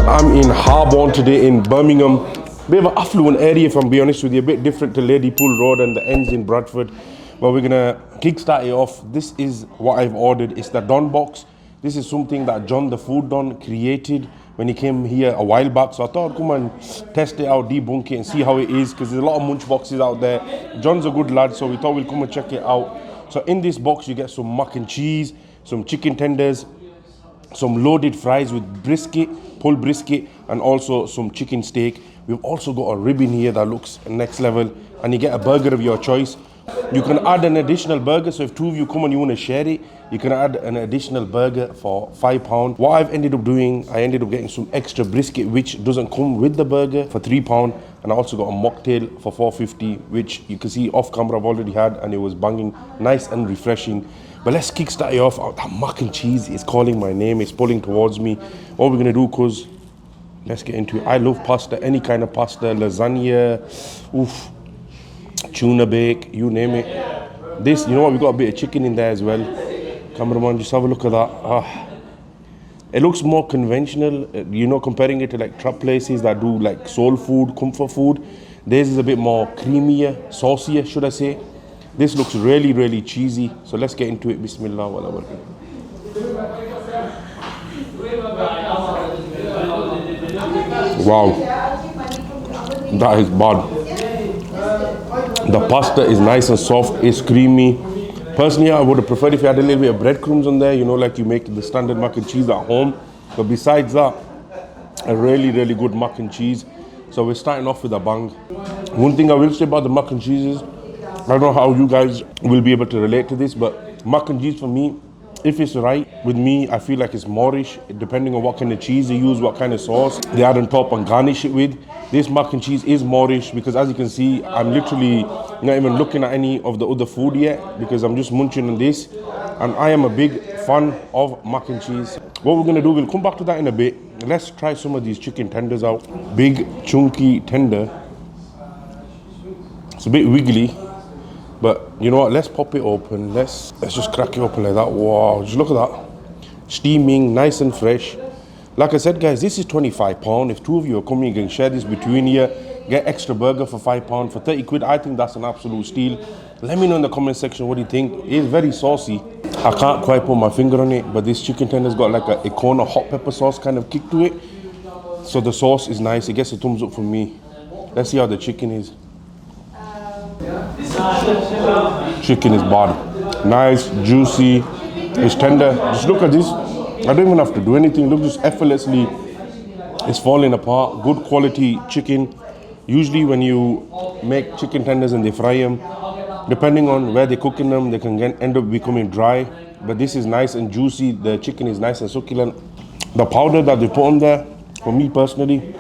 I'm in Harborne today in Birmingham. Bit of an affluent area, if I'm being honest with you, a bit different to Ladypool Road and the ends in Bradford. But we're gonna kickstart it off. This is what I've ordered. It's the Don box. This is something that John the Food Don created when he came here a while back. So I thought I'd come and test it out, debunk it and see how it is, because there's a lot of Munchboxes out there. John's a good lad, so we thought we'd come and check it out. So in this box you get some mac and cheese, some chicken tenders, some loaded fries with brisket, pulled brisket, and also some chicken steak. We've also got a rib in here that looks next level, and you get a burger of your choice. You can add an additional burger, so if two of you come and you want to share it, you can add an additional burger for £5. What I've ended up doing, I ended up getting some extra brisket, which doesn't come with the burger, for £3, and I also got a mocktail for £4.50, which you can see off camera I've already had, and it was banging, nice and refreshing. But let's kickstart it off. That mac and cheese is calling my name, it's pulling towards me. What we're gonna do, cause let's get into it. I love pasta, any kind of pasta, lasagna, oof, tuna bake, you name it. This, you know what, we got a bit of chicken in there as well. Cameraman, just have a look at that. It looks more conventional, you know, comparing it to like trap places that do like soul food, comfort food. Theirs is a bit more creamier, saucier, should I say. This looks really, really cheesy. So let's get into it. Bismillah. Wow, that is bad. The pasta is nice and soft, it's creamy. Personally, I would have preferred if you had a little bit of breadcrumbs on there, you know, like you make the standard mac and cheese at home. But besides that, a really, really good mac and cheese. So we're starting off with a bang. One thing I will say about the mac and cheese is, I don't know how you guys will be able to relate to this, but mac and cheese for me, if it's right with me, I feel like it's Moorish, depending on what kind of cheese they use, what kind of sauce they add on top and garnish it with. This mac and cheese is Moorish, because as you can see, I'm literally not even looking at any of the other food yet, because I'm just munching on this. And I am a big fan of mac and cheese. What we're gonna do, we'll come back to that in a bit. Let's try some of these chicken tenders out. Big, chunky tender. It's a bit wiggly. But you know what, let's pop it open. Let's just crack it open like that. Wow, just look at that. Steaming, nice and fresh. Like I said, guys, this is £25. If two of you are coming, you can share this between you. Get extra burger for £5. For 30 quid, I think that's an absolute steal. Let me know in the comment section what you think. It's very saucy. I can't quite put my finger on it, but this chicken tender's got like a Icona hot pepper sauce kind of kick to it. So the sauce is nice. It gets a thumbs up from me. Let's see how the chicken is. Chicken is bad. Nice, juicy, it's tender. Just look at this. I don't even have to do anything. Look, just effortlessly, it's falling apart. Good quality chicken. Usually when you make chicken tenders and they fry them, depending on where they're cooking them, they can end up becoming dry. But this is nice and juicy. The chicken is nice and succulent. The powder that they put on there, for me personally,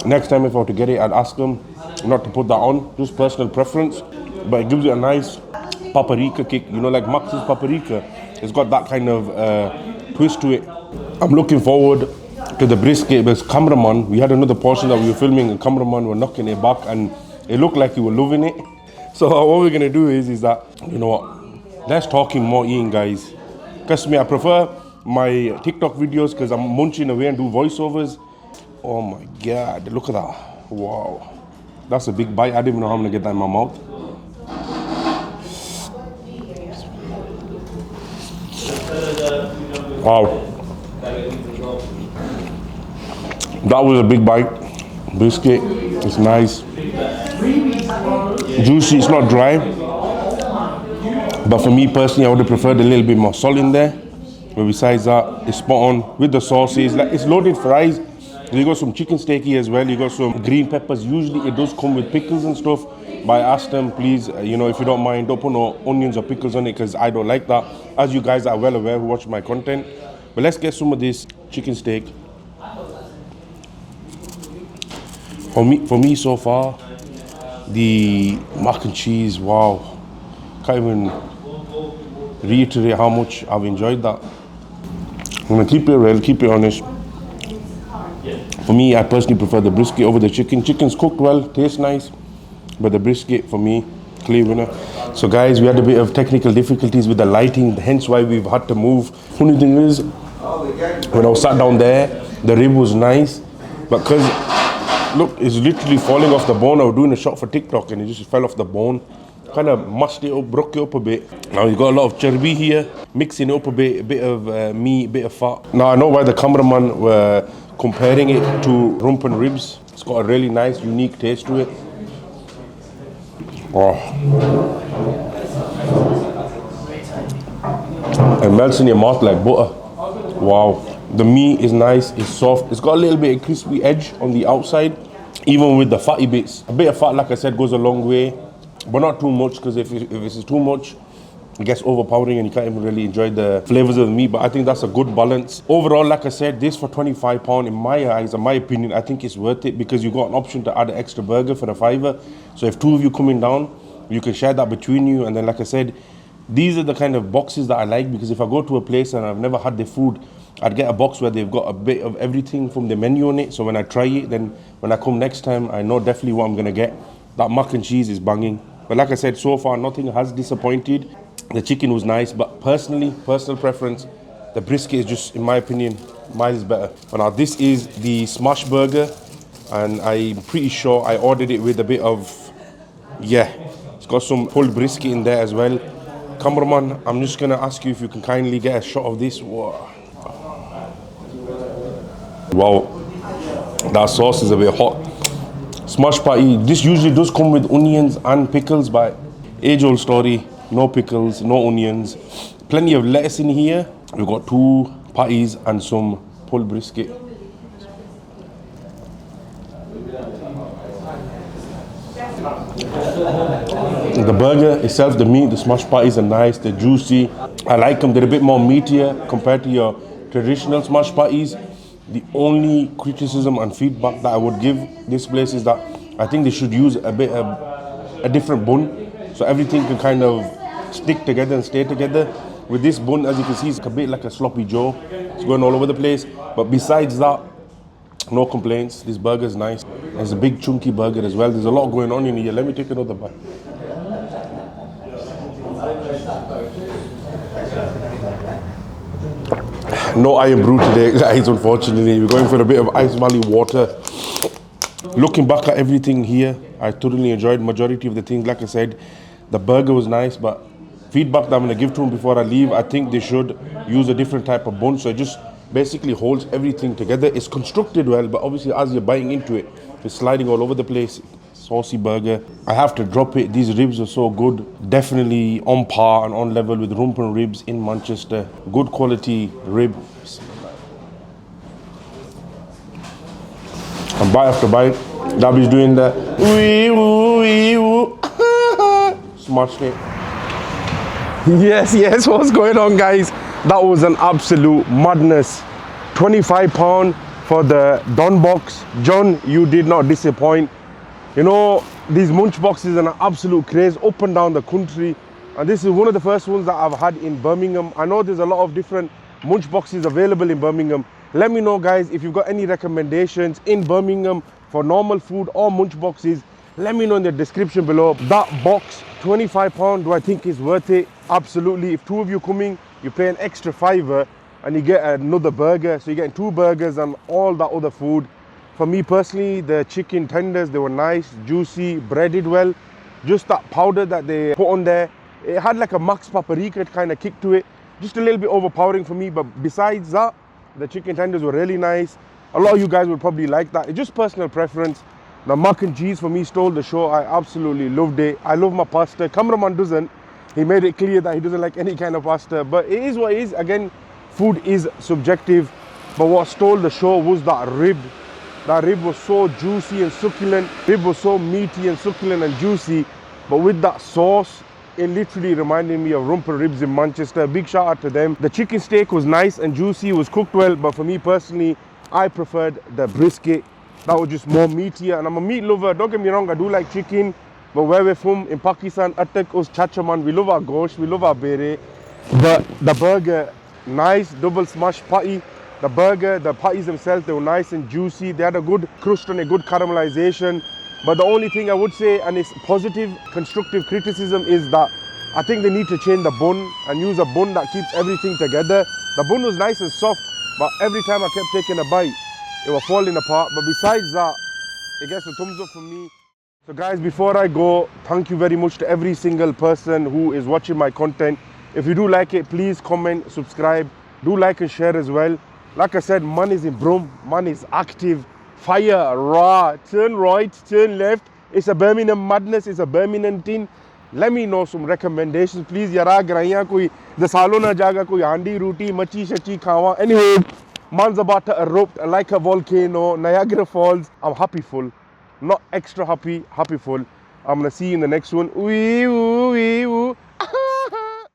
next time if I were to get it, I'd ask them not to put that on, just personal preference. But it gives it a nice paprika kick, you know, like Max's paprika. It's got that kind of twist to it. I'm looking forward to the brisket, because cameraman, we had another portion that we were filming and cameraman were knocking it back and it looked like he was loving it. So what we're gonna do is that, you know what, less talking, more eating, guys. Trust me, I prefer my TikTok videos because I'm munching away and do voiceovers. Oh my God, look at that, wow. That's a big bite. I don't even know how I'm gonna get that in my mouth. Wow. That was a big bite. Biscuit, it's nice. Juicy, it's not dry. But for me personally, I would have preferred a little bit more salt in there. But besides that, it's spot on with the sauces. Like, it's loaded fries. You got some chicken steak here as well. You got some green peppers. Usually it does come with pickles and stuff. But I asked them, please, you know, if you don't mind, don't put no onions or pickles on it, because I don't like that. As you guys are well aware who watch my content. But let's get some of this chicken steak. For me so far, the mac and cheese, wow. Can't even reiterate how much I've enjoyed that. I'm gonna keep it real, keep it honest. For me, I personally prefer the brisket over the chicken. Chicken's cooked well, tastes nice, but the brisket for me, clear winner. So guys, we had a bit of technical difficulties with the lighting, hence why we've had to move. Funny thing is, when I was sat down there, the rib was nice, but because, look, it's literally falling off the bone. I was doing a shot for TikTok and it just fell off the bone. Kind of mushed it up, broke it up a bit. Now you got a lot of charbi here, mixing it up a bit of meat, a bit of fat. Now I know why the cameraman were comparing it to rumpen ribs. It's got a really nice, unique taste to it. Oh. It melts in your mouth like butter. Wow. The meat is nice, it's soft. It's got a little bit of crispy edge on the outside, even with the fatty bits. A bit of fat, like I said, goes a long way. But not too much, because if it's too much, it gets overpowering and you can't even really enjoy the flavors of the meat. But I think that's a good balance. Overall, like I said, this for £25, in my eyes, in my opinion, I think it's worth it, because you got an option to add an extra burger for the £5. So if two of you coming down, you can share that between you. And then, like I said, these are the kind of boxes that I like, because if I go to a place and I've never had their food, I'd get a box where they've got a bit of everything from the menu on it. So when I try it, then when I come next time, I know definitely what I'm gonna get. That mac and cheese is banging. But like I said, so far nothing has disappointed. The chicken was nice, but personal preference, the brisket is just, in my opinion, miles better. But now this is the smash burger, and I'm pretty sure I ordered it with a bit of, it's got some pulled brisket in there as well. Cameraman, I'm just gonna ask you if you can kindly get a shot of this. Wow, that sauce is a bit hot. Smash patty, this usually does come with onions and pickles, but age-old story, no pickles, no onions. Plenty of lettuce in here. We've got 2 patties and some pulled brisket. The burger itself, the meat, the smash patties are nice, they're juicy. I like them, they're a bit more meatier compared to your traditional smash patties. The only criticism and feedback that I would give this place is that I think they should use a different bun, so everything can kind of stick together and stay together. With this bun, as you can see, it's a bit like a sloppy Joe. It's going all over the place. But besides that, no complaints. This burger is nice. It's a big chunky burger as well. There's a lot going on in here. Let me take another bite. No iron brew today, guys, unfortunately. We're going for a bit of Ice Valley water. Looking back at everything here, I thoroughly enjoyed majority of the things. Like I said, the burger was nice, but feedback that I'm going to give to them before I leave, I think they should use a different type of bun, so it just basically holds everything together. It's constructed well, but obviously as you're biting into it, it's sliding all over the place. Saucy burger. I have to drop it. These ribs are so good. Definitely on par and on level with rumpen ribs in Manchester. Good quality ribs. And bite after bite, Dabby's doing the wee woo wee woo. Smashed it. Yes, what's going on, guys? That was an absolute madness. £25 for the Don box. John, you did not disappoint. You know, these Munchboxes are an absolute craze up and down the country, and this is one of the first ones that I've had in Birmingham. I know there's a lot of different Munchboxes available in Birmingham. Let me know, guys, if you've got any recommendations in Birmingham for normal food or Munchboxes. Let me know in the description below. That box, £25, do I think is worth it? Absolutely. If 2 of you coming, you pay an extra £5 and you get another burger. So you're getting 2 burgers and all that other food. For me personally, the chicken tenders, they were nice, juicy, breaded well. Just that powder that they put on there, it had like a max paprika kind of kick to it. Just a little bit overpowering for me, but besides that, the chicken tenders were really nice. A lot of you guys would probably like that. It's just personal preference. The mac and cheese for me stole the show. I absolutely loved it. I love my pasta. Cameraman doesn't. He made it clear that he doesn't like any kind of pasta, but it is what it is. Again, food is subjective, but what stole the show was that rib. That rib was so juicy and succulent. Rib was so meaty and succulent and juicy, but with that sauce, it literally reminded me of rumpen ribs in Manchester. Big shout out to them. The chicken steak was nice and juicy, it was cooked well, but for me personally, I preferred the brisket. That was just more meatier, and I'm a meat lover. Don't get me wrong, I do like chicken, but where we're from in Pakistan, Attak us chachaman, we love our gosh, we love our bere. But the burger, nice double smash patty. The burger, the patties themselves, they were nice and juicy. They had a good crust and a good caramelization. But the only thing I would say, and it's positive, constructive criticism, is that I think they need to change the bun and use a bun that keeps everything together. The bun was nice and soft, But every time I kept taking a bite, it was falling apart. But besides that, it gets a thumbs up from me. So guys, before I go, thank you very much to every single person who is watching my content. If you do like it, please comment, subscribe, do like and share as well. Like I said, man is in Brum, man is active, fire, raw, turn right, turn left. It's a Birmingham madness, it's a Birmingham thing. Let me know some recommendations, please. Yara graiya koi dasalo na jaga koi handi roti, machi shachi khawa. Anyway, man's about to erupt like a volcano, Niagara Falls. I'm happy full. Not extra happy, happy full. I'm gonna see you in the next one. Wee woo, wee woo.